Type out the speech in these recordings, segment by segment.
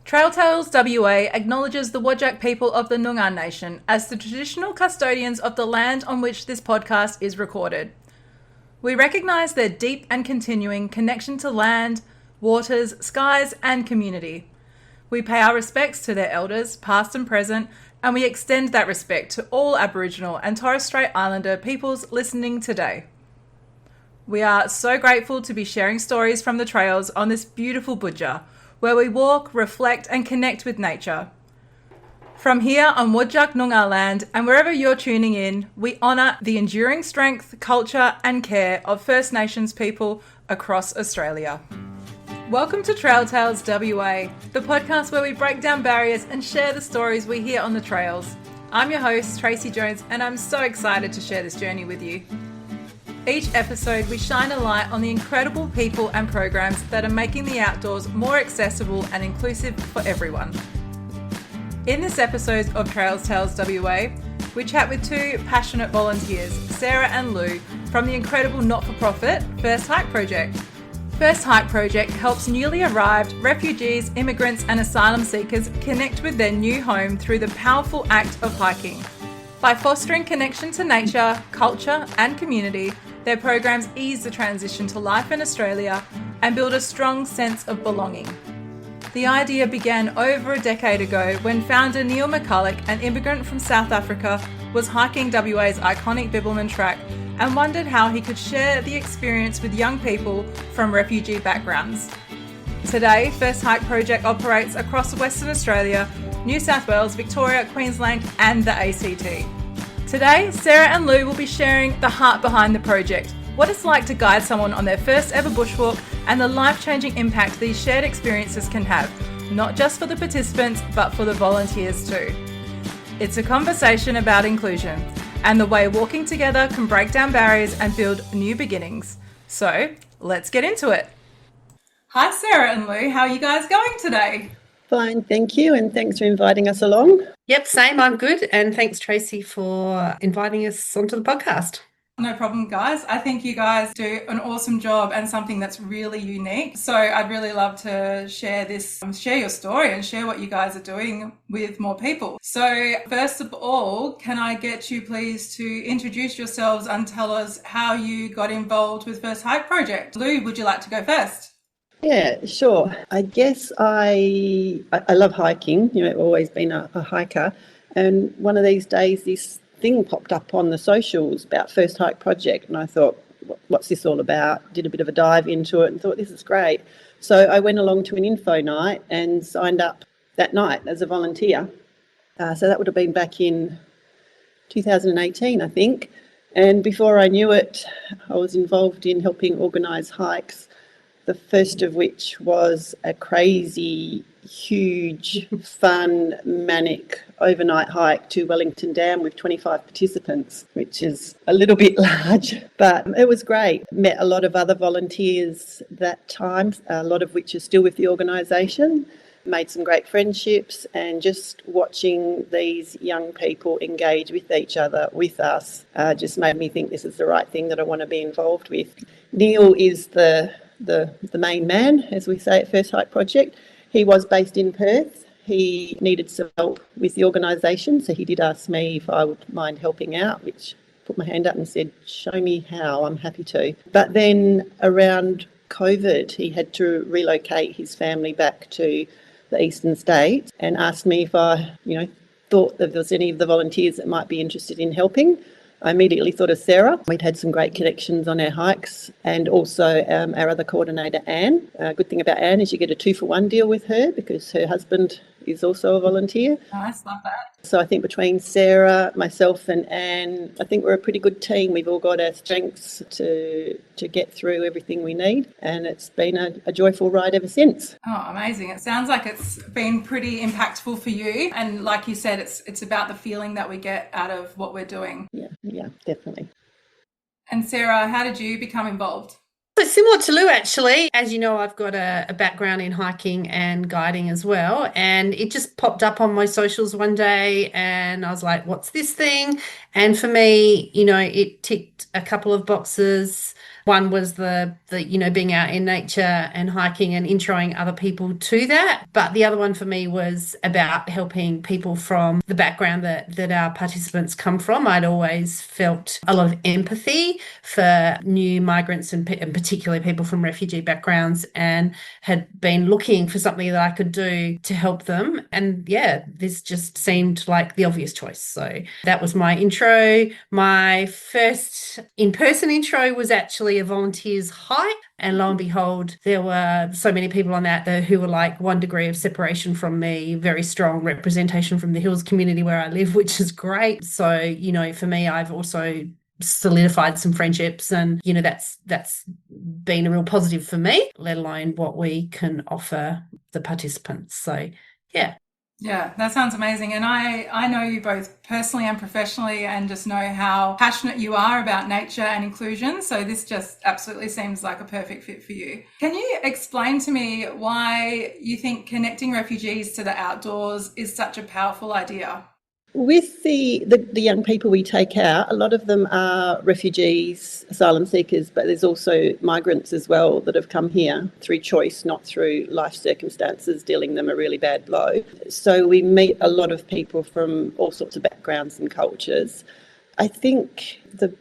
Trail Tales WA acknowledges the Whadjuk people of the Noongar Nation as the traditional custodians of the land on which this podcast is recorded. We recognise their deep and continuing connection to land, waters, skies and community. We pay our respects to their elders, past and present, and we extend that respect to all Aboriginal and Torres Strait Islander peoples listening today. We are so grateful to be sharing stories from the trails on this beautiful budja, where we walk, reflect and connect with nature. From here on Whadjuk Noongar land and wherever you're tuning in, we honour the enduring strength, culture and care of First Nations people across Australia. Welcome to Trail Tales WA, the podcast where we break down barriers and share the stories we hear on the trails. I'm your host, Tracy Jones, and I'm so excited to share this journey with you. Each episode, we shine a light on the incredible people and programs that are making the outdoors more accessible and inclusive for everyone. In this episode of Trails Tales WA, we chat with two passionate volunteers, Sarah and Lou, from the incredible not-for-profit First Hike Project. First Hike Project helps newly arrived refugees, immigrants and asylum seekers connect with their new home through the powerful act of hiking. By fostering connection to nature, culture and community, their programs ease the transition to life in Australia and build a strong sense of belonging. The idea began over a decade ago when founder Neil McCulloch, an immigrant from South Africa, was hiking WA's iconic Bibbulmun Track and wondered how he could share the experience with young people from refugee backgrounds. Today, First Hike Project operates across Western Australia, New South Wales, Victoria, Queensland and the ACT. Today, Sarah and Lou will be sharing the heart behind the project, what it's like to guide someone on their first ever bushwalk and the life-changing impact these shared experiences can have, not just for the participants, but for the volunteers too. It's a conversation about inclusion and the way walking together can break down barriers and build new beginnings. So, let's get into it. Hi Sarah and Lou, how are you guys going today? Fine, thank you, and thanks for inviting us along. Yep, same, I'm good, and thanks Tracy for inviting us onto the podcast. No problem, guys. I think you guys do an awesome job and something that's really unique. So I'd really love to share your story and share what you guys are doing with more people. So first of all, can I get you please to introduce yourselves and tell us how you got involved with First Hike Project? Lou, would you like to go first? Yeah, sure. I guess I love hiking. I've always been a hiker. And one of these days, this thing popped up on the socials about First Hike Project. And I thought, what's this all about? Did a bit of a dive into it and thought, this is great. So I went along to an info night and signed up that night as a volunteer. So that would have been back in 2018, I think. And before I knew it, I was involved in helping organise hikes. The first of which was a crazy, huge, fun, manic overnight hike to Wellington Dam with 25 participants, which is a little bit large, but it was great. Met a lot of other volunteers that time, a lot of which are still with the organisation. Made some great friendships, and just watching these young people engage with each other, with us, just made me think this is the right thing that I want to be involved with. Neil is the main man, as we say at First Hike Project. He was based in Perth. He needed some help with the organisation, so he did ask me if I would mind helping out, which put my hand up and said, show me how, I'm happy to. But then around COVID, he had to relocate his family back to the eastern states and asked me if I, thought that there was any of the volunteers that might be interested in helping. I immediately thought of Sarah. We'd had some great connections on our hikes, and also our other coordinator, Anne. Good thing about Anne is you get a 2-for-1 deal with her because her husband is also a volunteer. Nice, love that. So I think between Sarah, myself and Anne, I think we're a pretty good team. We've all got our strengths to get through everything we need, and it's been a joyful ride ever since. Oh, amazing. It sounds like it's been pretty impactful for you. And like you said, it's about the feeling that we get out of what we're doing. Yeah, definitely. And Sarah, how did you become involved? So similar to Lou, actually. As you know, I've got a background in hiking and guiding as well, and it just popped up on my socials one day and I was like, what's this thing? And for me, it ticked a couple of boxes. One was the being out in nature and hiking and introing other people to that. But the other one for me was about helping people from the background that our participants come from. I'd always felt a lot of empathy for new migrants and particularly people from refugee backgrounds, and had been looking for something that I could do to help them. And yeah, this just seemed like the obvious choice. So that was my intro. My first in-person intro was actually a volunteers hike. And lo and behold, there were so many people on that who were like 1 degree of separation from me, very strong representation from the Hills community where I live, which is great. So, for me, I've also solidified some friendships, and that's been a real positive for me, let alone what we can offer the participants. So yeah, that sounds amazing. And I know you both personally and professionally, and just know how passionate you are about nature and inclusion. So this just absolutely seems like a perfect fit for you. Can you explain to me why you think connecting refugees to the outdoors is such a powerful idea? With the young people we take out, a lot of them are refugees, asylum seekers, but there's also migrants as well that have come here through choice, not through life circumstances dealing them a really bad blow. So we meet a lot of people from all sorts of backgrounds and cultures. I think the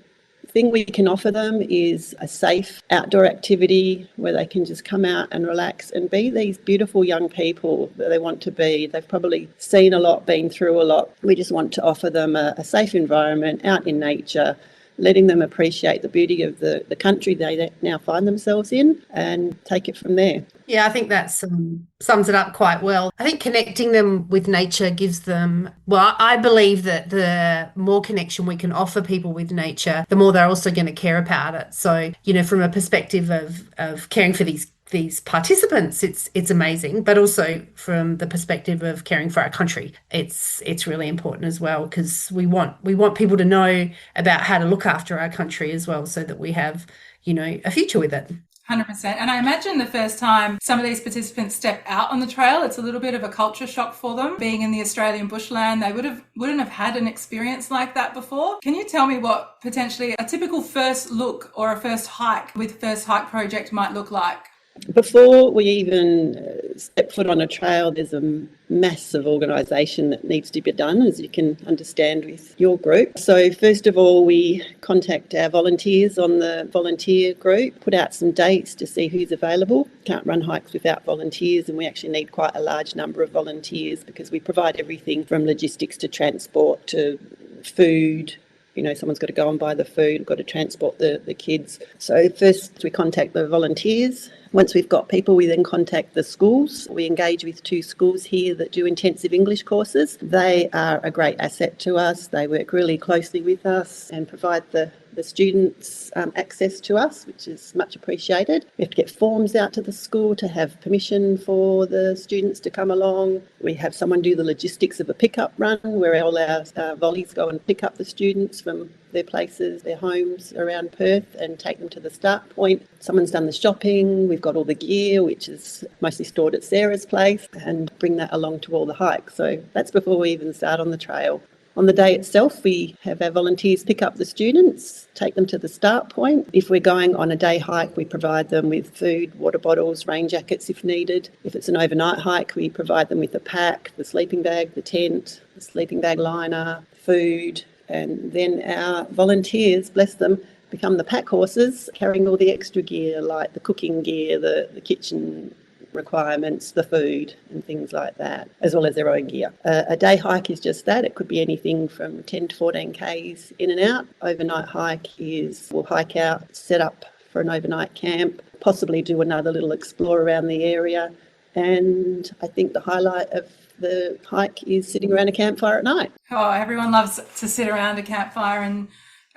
thing we can offer them is a safe outdoor activity where they can just come out and relax and be these beautiful young people that they want to be. They've probably seen a lot, been through a lot. We just want to offer them a safe environment out in nature, letting them appreciate the beauty of the country they now find themselves in, and take it from there. Yeah, I think that sums it up quite well. I think connecting them with nature gives them, I believe that the more connection we can offer people with nature, the more they're also going to care about it. So, from a perspective of caring for these participants, it's amazing, but also from the perspective of caring for our country, it's really important as well, because we want people to know about how to look after our country as well, so that we have, a future with it. 100%. And I imagine the first time some of these participants step out on the trail, it's a little bit of a culture shock for them. Being in the Australian bushland, they wouldn't have had an experience like that before. Can you tell me what potentially a typical first look or a first hike with First Hike Project might look like? Before we even step foot on a trail, there's a massive organisation that needs to be done, as you can understand with your group. So first of all, we contact our volunteers on the volunteer group, put out some dates to see who's available. Can't run hikes without volunteers, and we actually need quite a large number of volunteers because we provide everything from logistics to transport to food. Someone's got to go and buy the food, got to transport the kids. So first we contact the volunteers. Once we've got people, we then contact the schools. We engage with 2 schools here that do intensive English courses. They are a great asset to us. They work really closely with us and provide the students access to us, which is much appreciated. We have to get forms out to the school to have permission for the students to come along. We have someone do the logistics of a pickup run where all our volleys go and pick up the students from their places, their homes around Perth, and take them to the start point. Someone's done the shopping. We've got all the gear, which is mostly stored at Sarah's place, and bring that along to all the hikes. So that's before we even start on the trail. On the day itself, we have our volunteers pick up the students, take them to the start point. If we're going on a day hike, we provide them with food, water bottles, rain jackets if needed. If it's an overnight hike, we provide them with the pack, the sleeping bag, the tent, the sleeping bag liner, food. And then our volunteers, bless them, become the pack horses, carrying all the extra gear like the cooking gear, the kitchen requirements, the food and things like that, as well as their own gear. A day hike is just that. It could be anything from 10 to 14 Ks in and out. Overnight hike is we'll hike out, set up for an overnight camp, possibly do another little explore around the area. And I think the highlight of the hike is sitting around a campfire at night. Oh, everyone loves to sit around a campfire and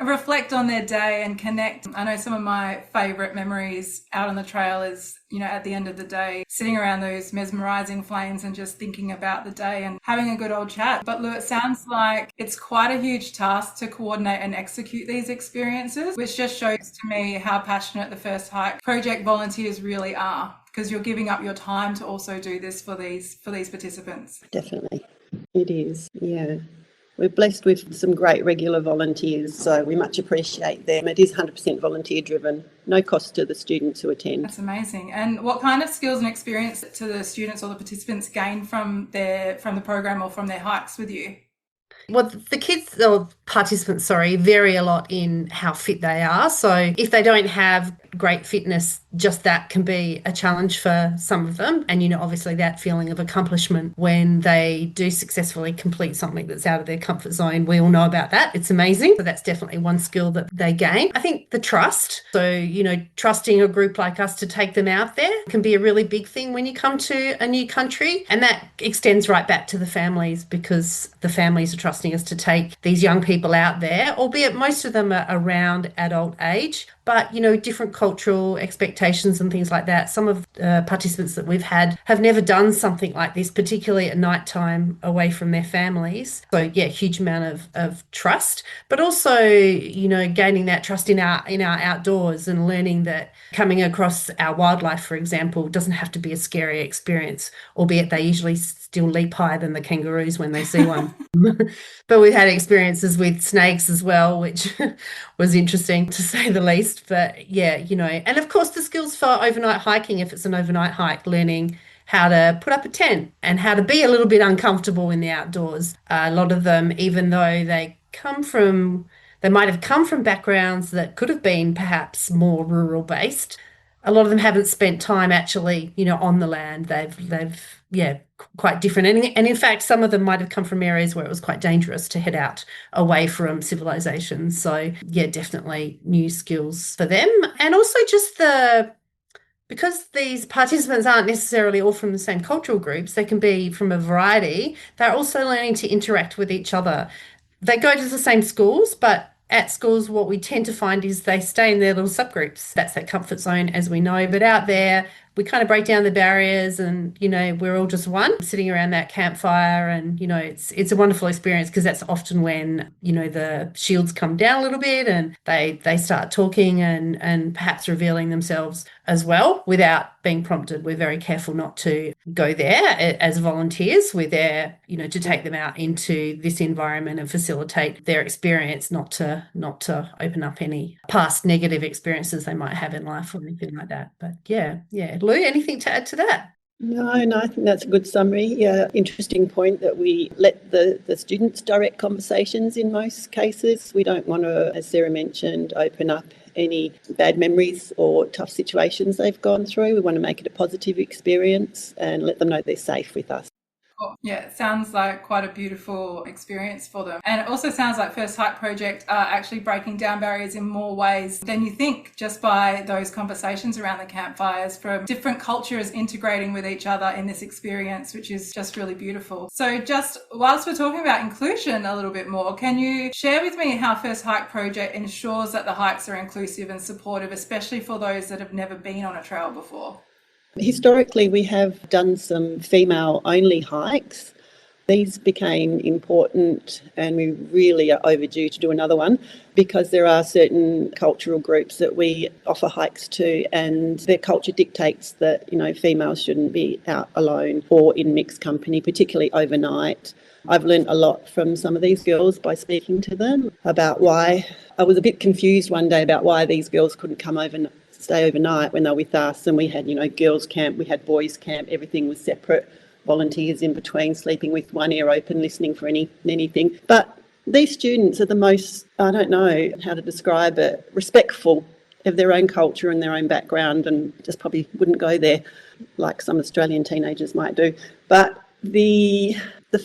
reflect on their day and connect. I know some of my favourite memories out on the trail is, at the end of the day, sitting around those mesmerising flames and just thinking about the day and having a good old chat. But Lou, it sounds like it's quite a huge task to coordinate and execute these experiences, which just shows to me how passionate the First Hike Project volunteers really are, because you're giving up your time to also do this for these participants. Definitely. It is, yeah. We're blessed with some great regular volunteers, so we much appreciate them. It is 100% volunteer driven, no cost to the students who attend. That's amazing. And what kind of skills and experience do the students or the participants gain from the program or from their hikes with you? Well, the kids or participants, vary a lot in how fit they are. So if they don't have great fitness, just that can be a challenge for some of them. And, obviously that feeling of accomplishment when they do successfully complete something that's out of their comfort zone, we all know about that. It's amazing. So that's definitely one skill that they gain. I think the trust. So, trusting a group like us to take them out there can be a really big thing when you come to a new country. And that extends right back to the families, because the families are trusting us to take these young people out there, albeit most of them are around adult age. But, different cultural expectations and things like that. Some of the participants that we've had have never done something like this, particularly at night time away from their families. So, yeah, huge amount of trust, but also, gaining that trust in our outdoors and learning that coming across our wildlife, for example, doesn't have to be a scary experience, albeit they usually still leap higher than the kangaroos when they see one. But we've had experiences with snakes as well, which was interesting to say the least. But yeah, and of course the skills for overnight hiking, if it's an overnight hike, learning how to put up a tent and how to be a little bit uncomfortable in the outdoors. A lot of them, even though they might have come from backgrounds that could have been perhaps more rural based, a lot of them haven't spent time actually, on the land. They've quite different. And in fact, some of them might have come from areas where it was quite dangerous to head out away from civilization. So yeah, definitely new skills for them. And also just because these participants aren't necessarily all from the same cultural groups, they can be from a variety. They're also learning to interact with each other. They go to the same schools, but at schools, what we tend to find is they stay in their little subgroups. That's that comfort zone, as we know. But out there, we kind of break down the barriers and, we're all just one sitting around that campfire. And, it's a wonderful experience, because that's often when, the shields come down a little bit and they start talking and perhaps revealing themselves as well without being prompted. We're very careful not to go there as volunteers. We're there, to take them out into this environment and facilitate their experience, not to open up any past negative experiences they might have in life or anything like that. But yeah. Lou, anything to add to that? No, I think that's a good summary. Yeah, interesting point that we let the students direct conversations in most cases. We don't want to, as Sarah mentioned, open up any bad memories or tough situations they've gone through. We want to make it a positive experience and let them know they're safe with us. Yeah, it sounds like quite a beautiful experience for them. And it also sounds like First Hike Project are actually breaking down barriers in more ways than you think, just by those conversations around the campfires from different cultures integrating with each other in this experience, which is just really beautiful. So just whilst we're talking about inclusion a little bit more, can you share with me how First Hike Project ensures that the hikes are inclusive and supportive, especially for those that have never been on a trail before? Historically, we have done some female-only hikes. These became important, and we really are overdue to do another one, because there are certain cultural groups that we offer hikes to, and their culture dictates that, females shouldn't be out alone or in mixed company, particularly overnight. I've learned a lot from some of these girls by speaking to them about why. I was a bit confused one day about why these girls couldn't stay overnight when they were with us, and we had, girls camp, we had boys camp, everything was separate, volunteers in between, sleeping with one ear open, listening for anything. But these students are the most, I don't know how to describe it, respectful of their own culture and their own background, and just probably wouldn't go there like some Australian teenagers might do. But the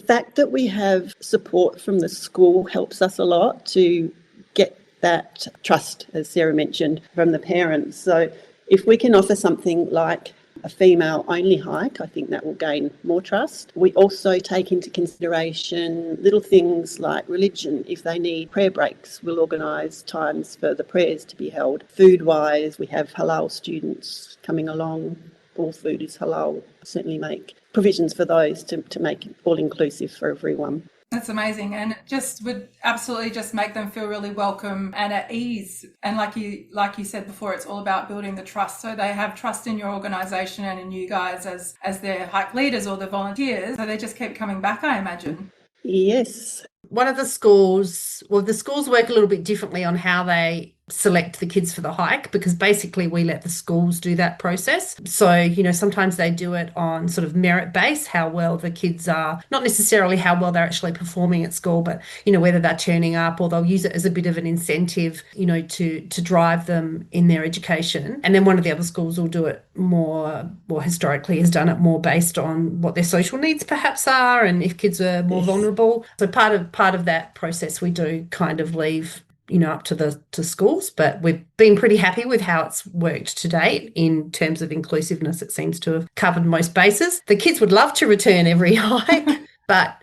fact that we have support from the school helps us a lot to get that trust, as Sarah mentioned, from the parents. So if we can offer something like a female-only hike, I think that will gain more trust. We also take into consideration little things like religion. If they need prayer breaks, we'll organise times for the prayers to be held. Food-wise, we have halal students coming along. All food is halal. Certainly make provisions for those to make it all-inclusive for everyone. That's amazing, and it just would absolutely just make them feel really welcome and at ease. And like you said before, it's all about building the trust. So they have trust in your organisation and in you guys as their hike leaders or the volunteers. So they just keep coming back, I imagine. Yes. One of the schools, well, the schools work a little bit differently on how they select the kids for the hike, because basically we let the schools do that process. So, sometimes they do it on sort of merit base, how well the kids are, not necessarily how well they're actually performing at school, but, whether they're turning up, or they'll use it as a bit of an incentive, to drive them in their education. And then one of the other schools will do it more, or historically has done it more based on what their social needs perhaps are, and if kids are more vulnerable. So part of that process we do kind of leave up to schools, but we've been pretty happy with how it's worked to date in terms of inclusiveness. It seems to have covered most bases. The kids would love to return every hike, but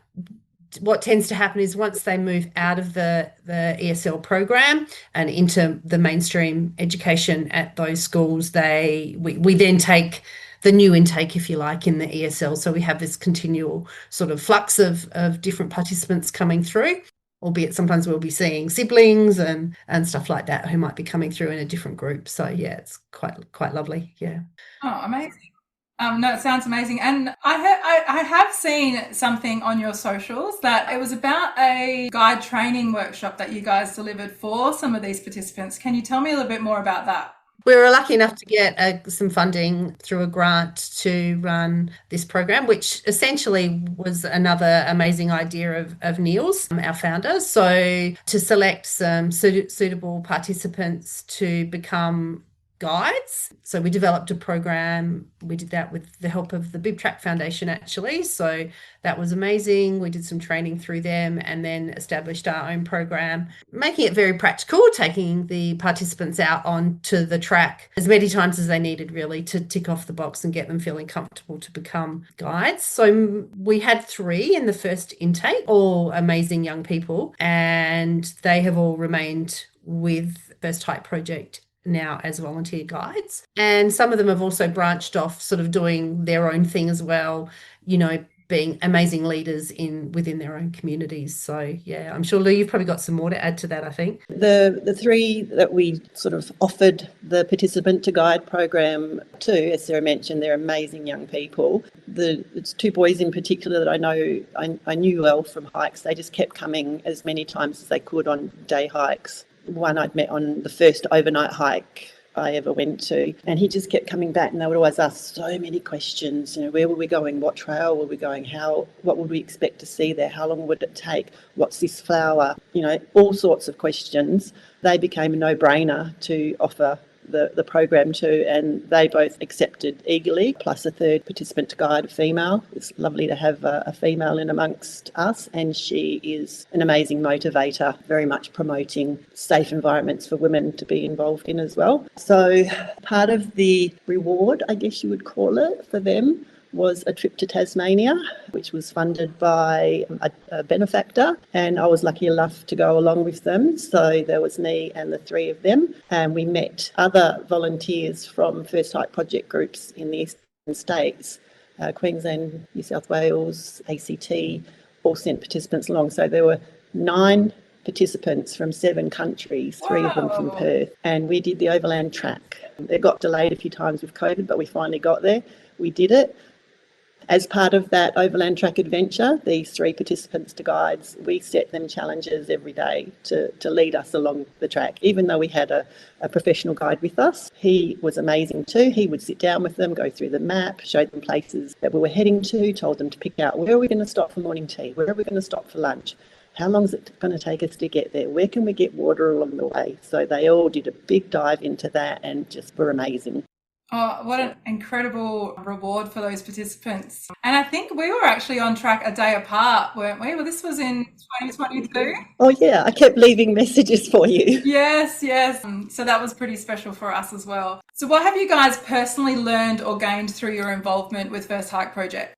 what tends to happen is once they move out of the ESL program and into the mainstream education at those schools, we then take the new intake, if you like, in the ESL. So we have this continual sort of flux of different participants coming through, albeit sometimes we'll be seeing siblings and stuff like that who might be coming through in a different group. So yeah, it's quite lovely. Yeah. Oh, amazing. No, it sounds amazing. And I have seen something on your socials that it was about a guide training workshop that you guys delivered for some of these participants. Can you tell me a little bit more about that? We were lucky enough to get some funding through a grant to run this program, which essentially was another amazing idea of Neil's, our founder. So to select some suitable participants to become guides. So we developed a program. We did that with the help of the Bibbulmun Track Foundation, actually. So that was amazing. We did some training through them and then established our own program, making it very practical, taking the participants out onto the track as many times as they needed, really, to tick off the box and get them feeling comfortable to become guides. So we had 3 in the first intake, all amazing young people, and they have all remained with First Hike Project now as volunteer guides. And some of them have also branched off, sort of doing their own thing as well, being amazing leaders within their own communities. So yeah, I'm sure, Lou, you've probably got some more to add to that, I think. The 3 that we sort of offered the participant to guide program to, as Sarah mentioned, they're amazing young people. It's 2 boys in particular that I know I knew well from hikes. They just kept coming as many times as they could on day hikes. One I'd met on the first overnight hike I ever went to, and he just kept coming back, and they would always ask so many questions. Where were we going? What trail were we going? What would we expect to see there? How long would it take? What's this flower? All sorts of questions. They became a no-brainer to offer the program to, and they both accepted eagerly, plus a 3rd participant to guide, a female. It's lovely to have a female in amongst us, and she is an amazing motivator, very much promoting safe environments for women to be involved in as well. So part of the reward, I guess you would call it, for them was a trip to Tasmania, which was funded by a benefactor, and I was lucky enough to go along with them. So there was me and the 3 of them, and we met other volunteers from First Hike Project groups in the eastern states, Queensland, New South Wales, ACT, all sent participants along. So there were 9 participants from 7 countries, 3 of them from Perth, and we did the overland track. It got delayed a few times with COVID, but we finally got there. We did it. As part of that overland track adventure, these 3 participants to guides, we set them challenges every day to lead us along the track. Even though we had a professional guide with us, he was amazing too. He would sit down with them, go through the map, show them places that we were heading to, told them to pick out where are we going to stop for morning tea, where are we going to stop for lunch, how long is it going to take us to get there, where can we get water along the way. So they all did a big dive into that and just were amazing. Oh, what an incredible reward for those participants. And I think we were actually on track a day apart, weren't we? Well, this was in 2022. Oh, yeah. I kept leaving messages for you. Yes. So that was pretty special for us as well. So what have you guys personally learned or gained through your involvement with First Hike Project?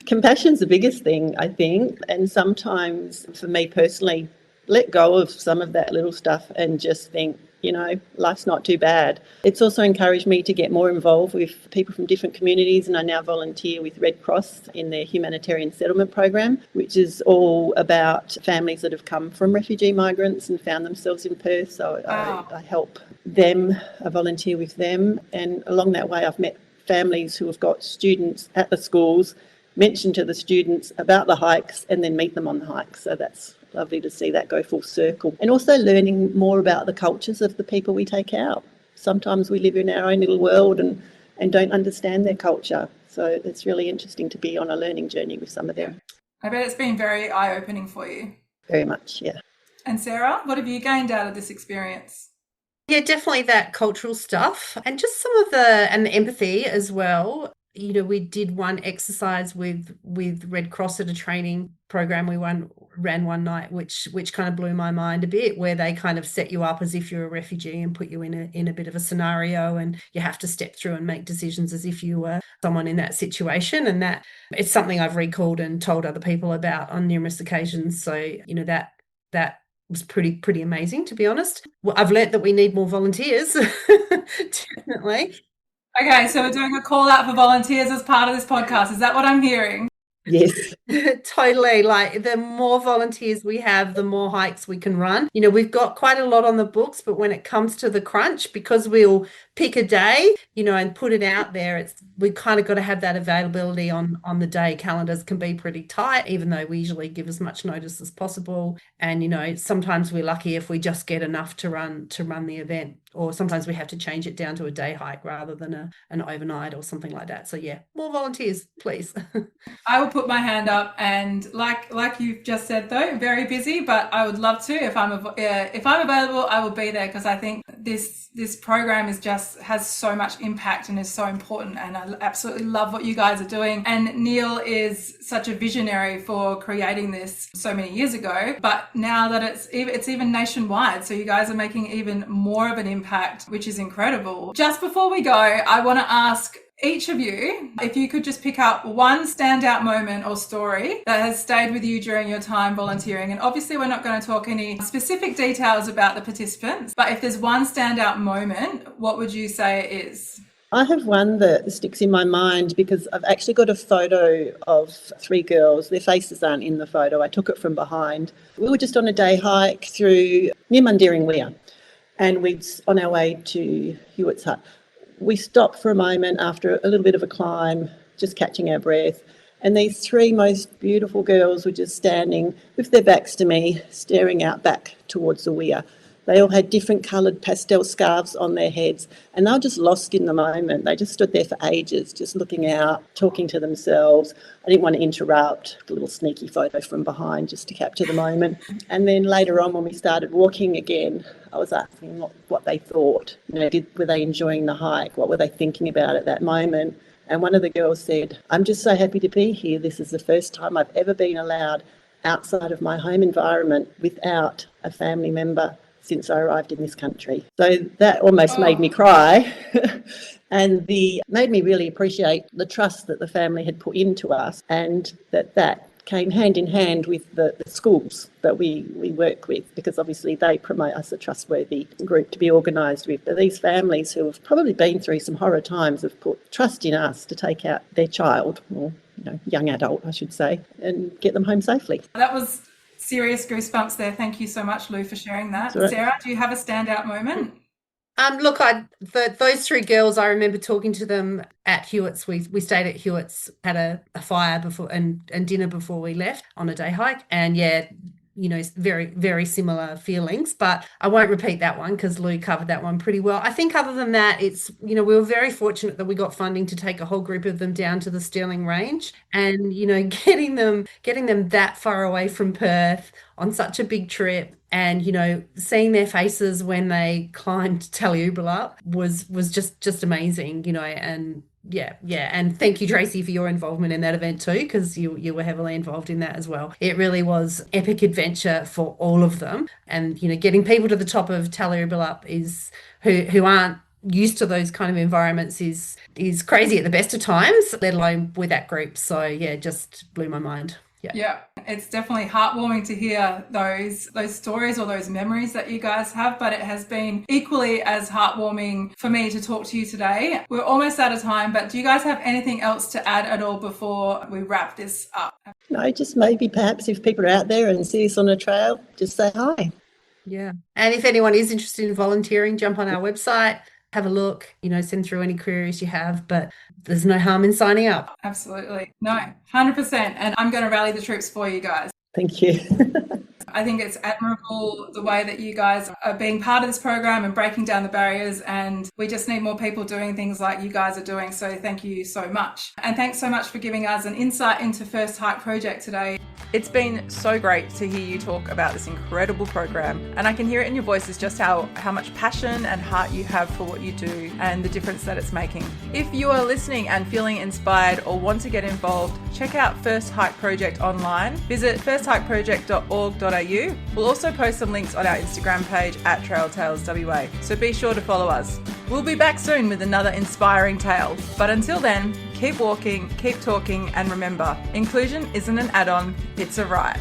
Compassion's the biggest thing, I think. And sometimes, for me personally, let go of some of that little stuff and just think, life's not too bad. It's also encouraged me to get more involved with people from different communities, and I now volunteer with Red Cross in their humanitarian settlement program, which is all about families that have come from refugee migrants and found themselves in Perth. So I help them, I volunteer with them, and along that way I've met families who have got students at the schools mention to the students about the hikes and then meet them on the hikes. So that's lovely to see that go full circle. And also learning more about the cultures of the people we take out. Sometimes we live in our own little world and don't understand their culture. So it's really interesting to be on a learning journey with some of them. I bet it's been very eye-opening for you. Very much, yeah. And Sarah, what have you gained out of this experience? Yeah, definitely that cultural stuff and just some of the empathy as well. You know, we did one exercise with Red Cross at a training program we ran one night, which kind of blew my mind a bit, where they kind of set you up as if you're a refugee and put you in a bit of a scenario, and you have to step through and make decisions as if you were someone in that situation. And that it's something I've recalled and told other people about on numerous occasions. So, you know, that was pretty amazing, to be honest. Well, I've learnt that we need more volunteers, definitely. Okay, so we're doing a call out for volunteers as part of this podcast. Is that what I'm hearing? Yes. Totally. Like, the more volunteers we have, the more hikes we can run. You know, we've got quite a lot on the books, but when it comes to the crunch, because we'll pick a day, you know, and put it out there, we kind of got to have that availability on the day. Calendars can be pretty tight, even though we usually give as much notice as possible. And, you know, sometimes we're lucky if we just get enough to run the event, or sometimes we have to change it down to a day hike rather than an overnight or something like that. So yeah, more volunteers, please. I will put my hand up, and like you've just said, though, very busy, but I would love to. If I'm available, I will be there, because I think this program has so much impact and is so important, and I absolutely love what you guys are doing. And Neil is such a visionary for creating this so many years ago, but now that it's even nationwide, so you guys are making even more of an impact, which is incredible. Just before we go, I want to ask each of you, if you could just pick up one standout moment or story that has stayed with you during your time volunteering. And obviously we're not going to talk any specific details about the participants, but if there's one standout moment, what would you say it is? I have one that sticks in my mind because I've actually got a photo of 3 girls. Their faces aren't in the photo. I took it from behind. We were just on a day hike through near Mundaring Weir, and we'd on our way to Hewitt's Hut. We stopped for a moment after a little bit of a climb, just catching our breath. And these 3 most beautiful girls were just standing with their backs to me, staring out back towards the weir. They all had different coloured pastel scarves on their heads, and they were just lost in the moment. They just stood there for ages, just looking out, talking to themselves. I didn't want to interrupt. A little sneaky photo from behind just to capture the moment. And then later on, when we started walking again, I was asking what they thought. You know, were they enjoying the hike? What were they thinking about at that moment? And one of the girls said, "I'm just so happy to be here. This is the first time I've ever been allowed outside of my home environment without a family member since I arrived in this country." So that almost made me cry and made me really appreciate the trust that the family had put into us, and that came hand in hand with the schools that we work with, because obviously they promote us a trustworthy group to be organised with. But these families who have probably been through some horror times have put trust in us to take out their child, or young adult, I should say, and get them home safely. That was serious goosebumps there. Thank you so much, Lou, for sharing that. Right. Sarah, do you have a standout moment? Look, those 3 girls, I remember talking to them at Hewitt's. We stayed at Hewitt's, had a fire before and dinner before we left on a day hike. And yeah, you know, very, very similar feelings, but I won't repeat that one because Lou covered that one pretty well. I think other than that, it's, you know, we were very fortunate that we got funding to take a whole group of them down to the Stirling Range, and, you know, getting them that far away from Perth on such a big trip, and, you know, seeing their faces when they climbed Tallulah was just amazing, you know. And yeah. And thank you, Tracy, for your involvement in that event too, because you were heavily involved in that as well. It really was epic adventure for all of them. And, you know, getting people to the top of Tallulah who aren't used to those kind of environments is crazy at the best of times, let alone with that group. So yeah, just blew my mind. Yeah, it's definitely heartwarming to hear those stories or those memories that you guys have, but it has been equally as heartwarming for me to talk to you today. We're almost out of time, but do you guys have anything else to add at all before we wrap this up? No, just maybe perhaps if people are out there and see us on a trail, just say hi. Yeah. And if anyone is interested in volunteering, jump on our website, have a look, send through any queries you have, but there's no harm in signing up. Absolutely. No, 100%. And I'm going to rally the troops for you guys. Thank you. I think it's admirable the way that you guys are being part of this program and breaking down the barriers, and we just need more people doing things like you guys are doing. So thank you so much. And thanks so much for giving us an insight into First Hike Project today. It's been so great to hear you talk about this incredible program, and I can hear it in your voices just how much passion and heart you have for what you do and the difference that it's making. If you are listening and feeling inspired or want to get involved, check out First Hike Project online. Visit firsthikeproject.org.au. We'll also post some links on our Instagram page at TrailTalesWA, so be sure to follow us. We'll be back soon with another inspiring tale, but until then, keep walking, keep talking, and remember, inclusion isn't an add-on, it's a right.